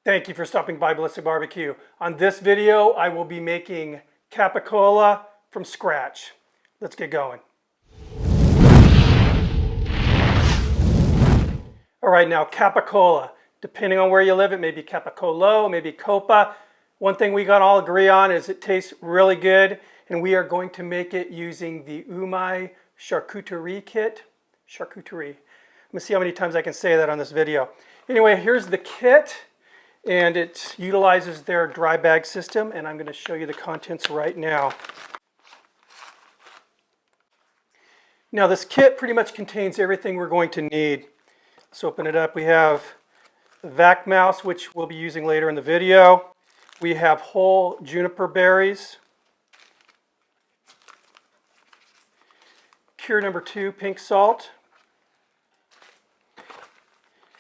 Thank you for stopping by Ballistic Barbecue. On this video, I will be making capicola from scratch. Let's get going. All right, now capicola. Depending on where you live, it may be capicolo, maybe copa. One thing we can all agree on is it tastes really good, and we are going to make it using the Umai charcuterie kit. Charcuterie. I'm gonna see how many times I can say that on this video. Anyway, here's the kit. And it utilizes their dry bag system, and I'm going to show you the contents right now. Now this kit pretty much contains everything we're going to need. Let's open it up. We have the vac mouse, which we'll be using later in the video. We have whole juniper berries. Cure number 2, pink salt.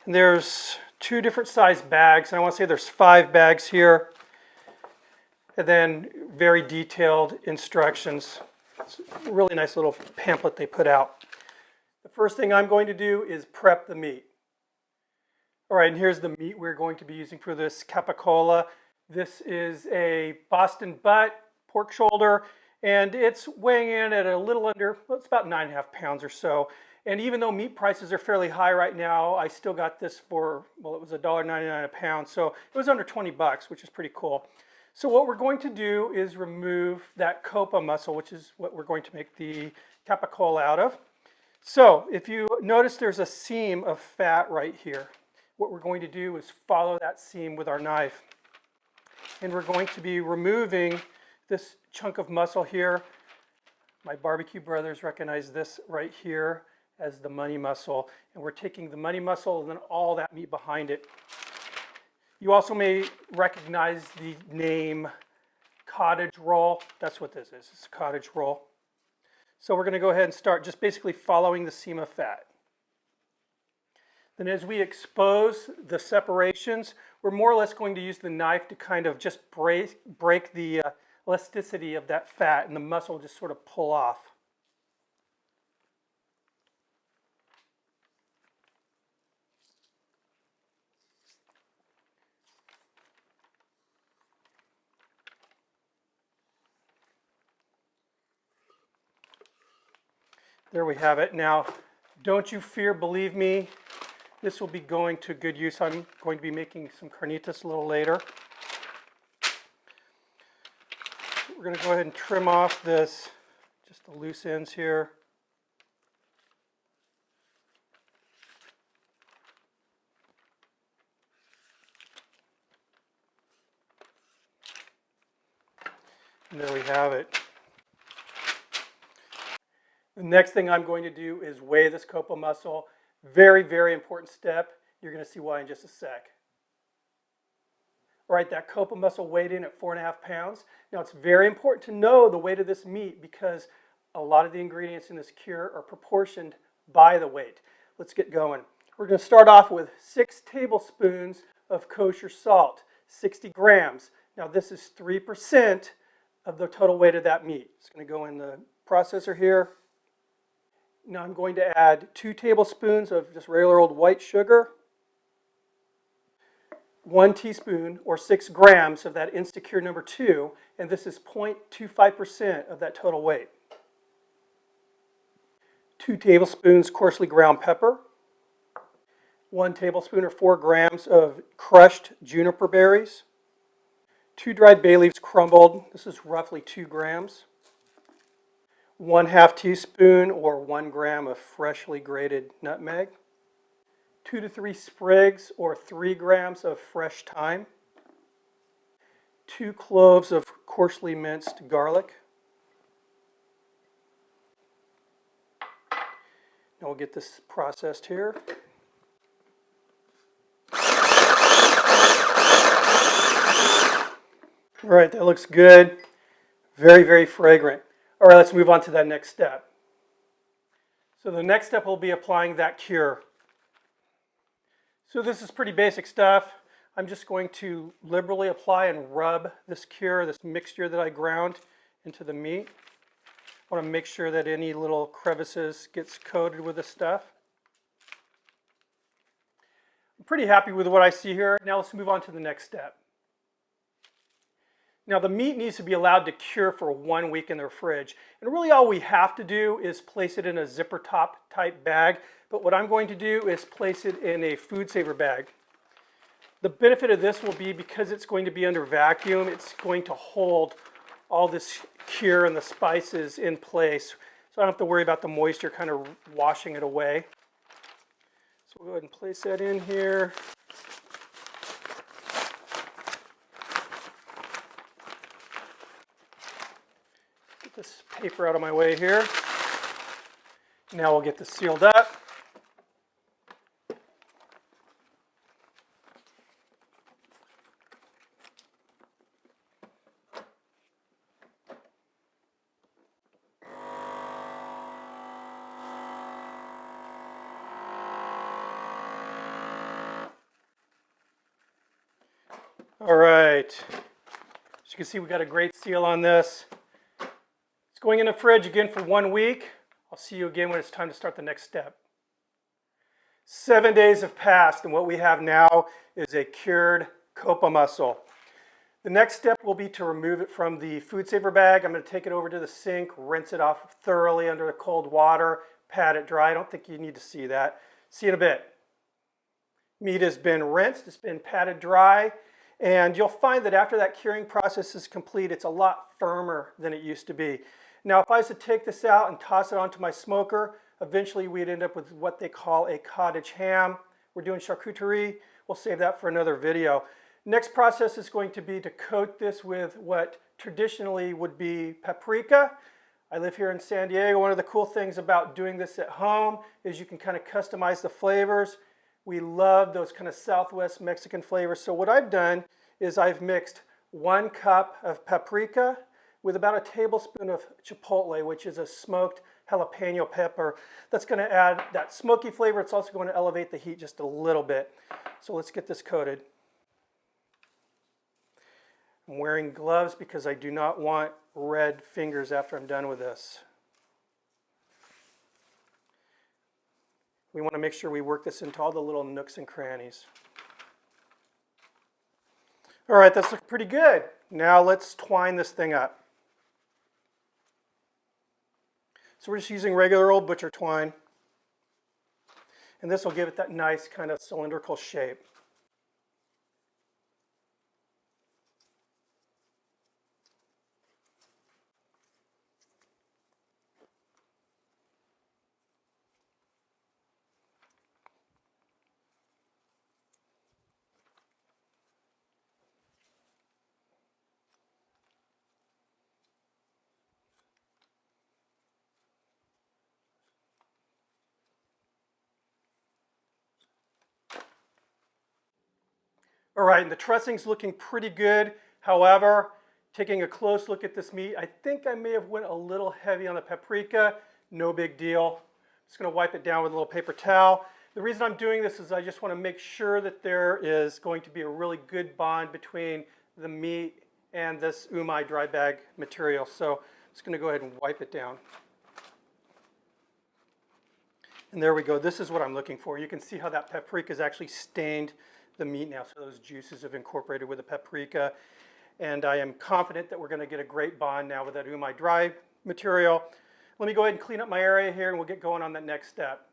And there's 2 different size bags, and I want to say there's 5 bags here, and then very detailed instructions. It's a really nice little pamphlet they put out. The first thing I'm going to do is prep the meat. All right, and here's the meat we're going to be using for this capicola. This is a Boston butt pork shoulder, and it's weighing in at a little under, well, it's about 9.5 pounds or so. And even though meat prices are fairly high right now, I still got this for, well, it was $1.99 a pound, so it was under 20 bucks, which is pretty cool. So what we're going to do is remove that copa muscle, which is what we're going to make the capicola out of. So if you notice, there's a seam of fat right here. What we're going to do is follow that seam with our knife. And we're going to be removing this chunk of muscle here. My barbecue brothers recognize this right here as the money muscle, and we're taking the money muscle and then all that meat behind it. You also may recognize the name cottage roll. That's what this is. It's a cottage roll. So we're going to go ahead and start just basically following the seam of fat. Then as we expose the separations, we're more or less going to use the knife to kind of just break the elasticity of that fat, and the muscle will just sort of pull off. There we have it. Now, don't you fear, believe me, this will be going to good use. I'm going to be making some carnitas a little later. We're going to go ahead and trim off this, just the loose ends here. And there we have it. The next thing I'm going to do is weigh this copa muscle. Very, very important step. You're going to see why in just a sec. All right, that copa muscle weighed in at 4.5 pounds. Now it's very important to know the weight of this meat because a lot of the ingredients in this cure are proportioned by the weight. Let's get going. We're going to start off with 6 tablespoons of kosher salt, 60 grams. Now this is 3% of the total weight of that meat. It's going to go in the processor here. Now I'm going to add 2 tablespoons of just regular old white sugar, 1 teaspoon or 6 grams of that Instacure number 2, and this is 0.25% of that total weight. 2 tablespoons coarsely ground pepper, 1 tablespoon or 4 grams of crushed juniper berries, 2 dried bay leaves crumbled, this is roughly 2 grams, 1/2 teaspoon or 1 gram of freshly grated nutmeg, 2 to 3 sprigs or 3 grams of fresh thyme, 2 cloves of coarsely minced garlic. Now we'll get this processed here. All right, that looks good. Very, very fragrant. All right, let's move on to that next step. So the next step will be applying that cure. So this is pretty basic stuff. I'm just going to liberally apply and rub this cure, this mixture that I ground into the meat. I want to make sure that any little crevices gets coated with the stuff. pretty happy with what I see here. Now let's move on to the next step. Now the meat needs to be allowed to cure for 1 week in the fridge. And really all we have to do is place it in a zipper top type bag. But what I'm going to do is place it in a food saver bag. The benefit of this will be because it's going to be under vacuum, it's going to hold all this cure and the spices in place. So I don't have to worry about the moisture kind of washing it away. So we'll go ahead and place that in here. Get this paper out of my way here. Now we'll get this sealed up. All right, as you can see, we got a great seal on this. It's going in the fridge again for 1 week. I'll see you again when it's time to start the next step. 7 days have passed, and what we have now is a cured copa mussel. The next step will be to remove it from the food saver bag. I'm going to take it over to the sink, rinse it off thoroughly under the cold water, pat it dry. I don't think you need to see that. See you in a bit. Meat has been rinsed, it's been patted dry. And you'll find that after that curing process is complete, it's a lot firmer than it used to be. Now, if I was to take this out and toss it onto my smoker, eventually we'd end up with what they call a cottage ham. We're doing charcuterie. We'll save that for another video. Next process is going to be to coat this with what traditionally would be paprika. I live here in San Diego. One of the cool things about doing this at home is you can kind of customize the flavors. We love those kind of Southwest Mexican flavors. So what I've done is I've mixed 1 cup of paprika with about a tablespoon of chipotle, which is a smoked jalapeno pepper. That's going to add that smoky flavor. It's also going to elevate the heat just a little bit. So let's get this coated. I'm wearing gloves because I do not want red fingers after I'm done with this. We want to make sure we work this into all the little nooks and crannies. All right, that's looking pretty good. Now let's twine this thing up. So we're just using regular old butcher twine. And this will give it that nice kind of cylindrical shape. All right, and the dressing's looking pretty good. However, taking a close look at this meat, I think I may have went a little heavy on the paprika. No big deal. Just going to wipe it down with a little paper towel. The reason I'm doing this is I just want to make sure that there is going to be a really good bond between the meat and this Umai dry bag material. So I'm just going to go ahead and wipe it down. And there we go. This is what I'm looking for. You can see how that paprika has actually stained the meat now, so those juices have incorporated with the paprika, and I am confident that we're going to get a great bond now with that Umai dry material. Let me go ahead and clean up my area here and we'll get going on that next step.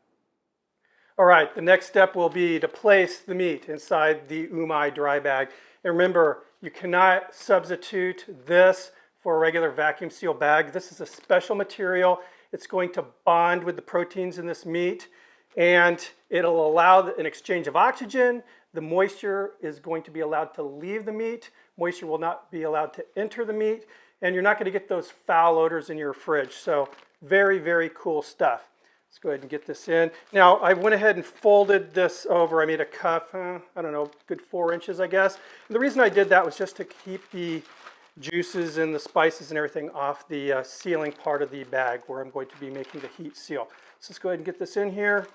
All right, the next step will be to place the meat inside the Umai dry bag. And remember, you cannot substitute this for a regular vacuum seal bag. This is a special material. It's going to bond with the proteins in this meat, and it'll allow an exchange of oxygen. The moisture is going to be allowed to leave the meat. Moisture will not be allowed to enter the meat, and you're not going to get those foul odors in your fridge. So very, very cool stuff. Let's go ahead and get this in. Now, I went ahead and folded this over. I made a cup, I don't know, good 4 inches, I guess. And the reason I did that was just to keep the juices and the spices and everything off the sealing part of the bag where I'm going to be making the heat seal. So let's go ahead and get this in here.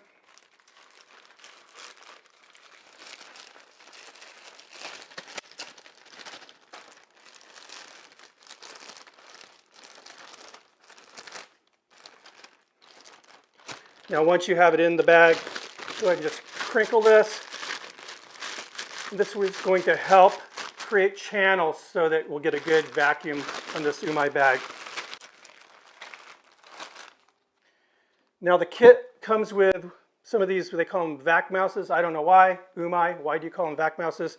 Now once you have it in the bag, go ahead and just crinkle this This is going to help create channels so that we'll get a good vacuum on this Umai bag. Now the kit comes with some of these, they call them vac mouses. I don't know why. Umai, why do you call them vac mouses?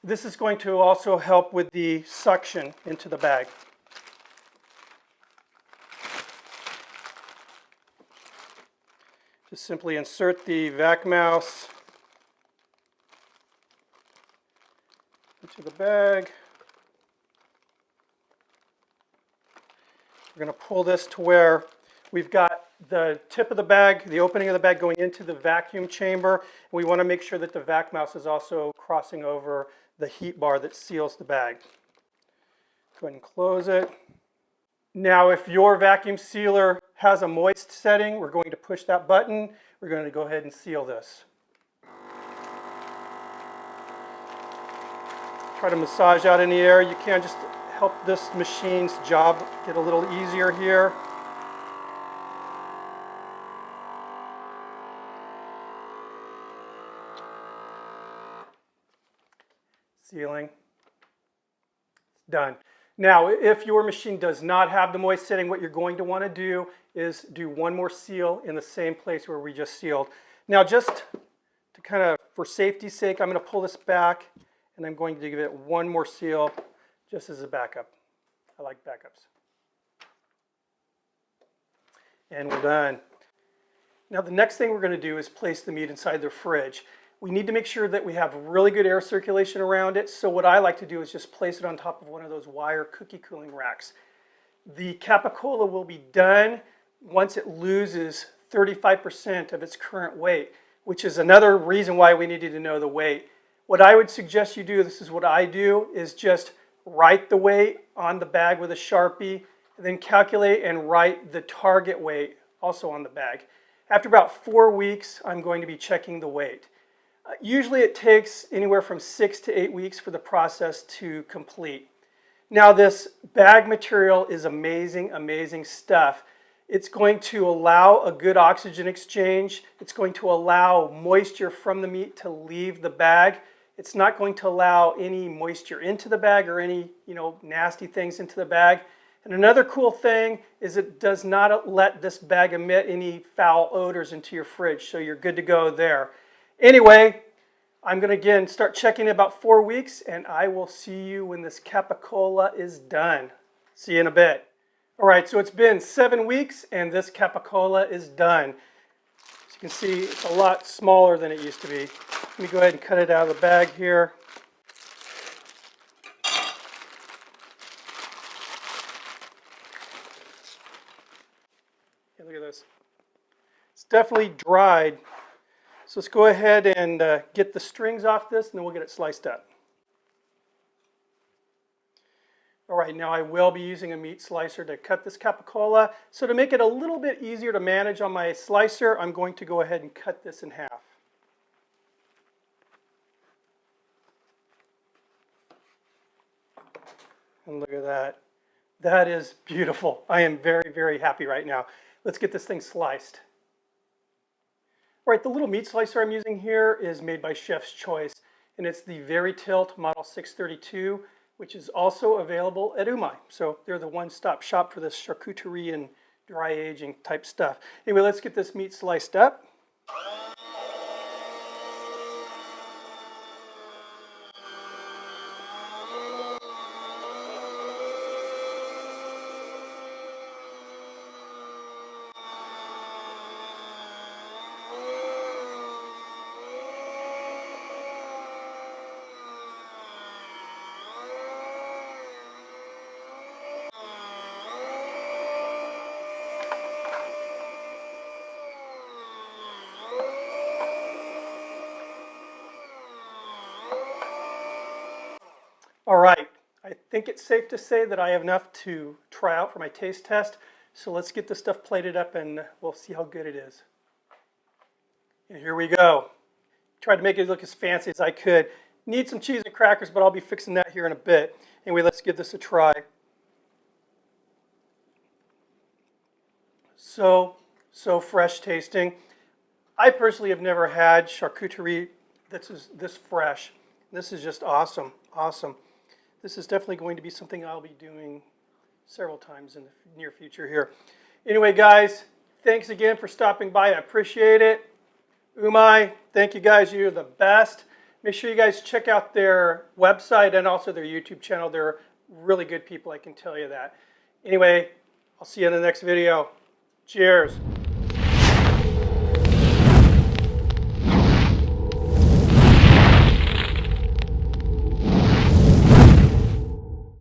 This is going to also help with the suction into the bag. Just simply insert the vac mouse into the bag. We're going to pull this to where we've got the tip of the bag, the opening of the bag going into the vacuum chamber. And we want to make sure that the vac mouse is also crossing over the heat bar that seals the bag. Go ahead and close it. Now, if your vacuum sealer has a moist setting, we're going to push that button. We're going to go ahead and seal this. Try to massage out any air you can, just to help this machine's job get a little easier here. Sealing. It's done. Now, if your machine does not have the moist setting, what you're going to want to do is do one more seal in the same place where we just sealed. Now, just to kind of, for safety's sake, I'm going to pull this back and I'm going to give it one more seal just as a backup. I like backups. And we're done. Now, the next thing we're going to do is place the meat inside the fridge. We need to make sure that we have really good air circulation around it. So what I like to do is just place it on top of one of those wire cookie cooling racks. The Capicola will be done once it loses 35% of its current weight, which is another reason why we needed to know the weight. What I would suggest you do, this is what I do, is just write the weight on the bag with a Sharpie, and then calculate and write the target weight also on the bag. After about 4 weeks, I'm going to be checking the weight. Usually it takes anywhere from 6 to 8 weeks for the process to complete. Now this bag material is amazing, amazing stuff. It's going to allow a good oxygen exchange. It's going to allow moisture from the meat to leave the bag. It's not going to allow any moisture into the bag or any, nasty things into the bag. And another cool thing is it does not let this bag emit any foul odors into your fridge, so you're good to go there. Anyway, I'm going to again start checking in about 4 weeks, and I will see you when this Capicola is done. See you in a bit. All right, so it's been 7 weeks, and this Capicola is done. As you can see, it's a lot smaller than it used to be. Let me go ahead and cut it out of the bag here. Yeah, look at this. It's definitely dried. So let's go ahead and get the strings off this, and then we'll get it sliced up. All right, now I will be using a meat slicer to cut this Capicola. So to make it a little bit easier to manage on my slicer, I'm going to go ahead and cut this in half. And look at that. That is beautiful. I am very, very happy right now. Let's get this thing sliced. All right, the little meat slicer I'm using here is made by Chef's Choice, and it's the Very Tilt Model 632, which is also available at Umai. So they're the one-stop shop for this charcuterie and dry aging type stuff. Anyway, let's get this meat sliced up. All right, I think it's safe to say that I have enough to try out for my taste test. So let's get this stuff plated up and we'll see how good it is. And here we go. Tried to make it look as fancy as I could. Need some cheese and crackers, but I'll be fixing that here in a bit. Anyway, let's give this a try. So fresh tasting. I personally have never had charcuterie that's this fresh. This is just awesome, awesome. This is definitely going to be something I'll be doing several times in the near future here. Anyway, guys, thanks again for stopping by. I appreciate it. Umai, thank you guys. You're the best. Make sure you guys check out their website and also their YouTube channel. They're really good people, I can tell you that. Anyway, I'll see you in the next video. Cheers.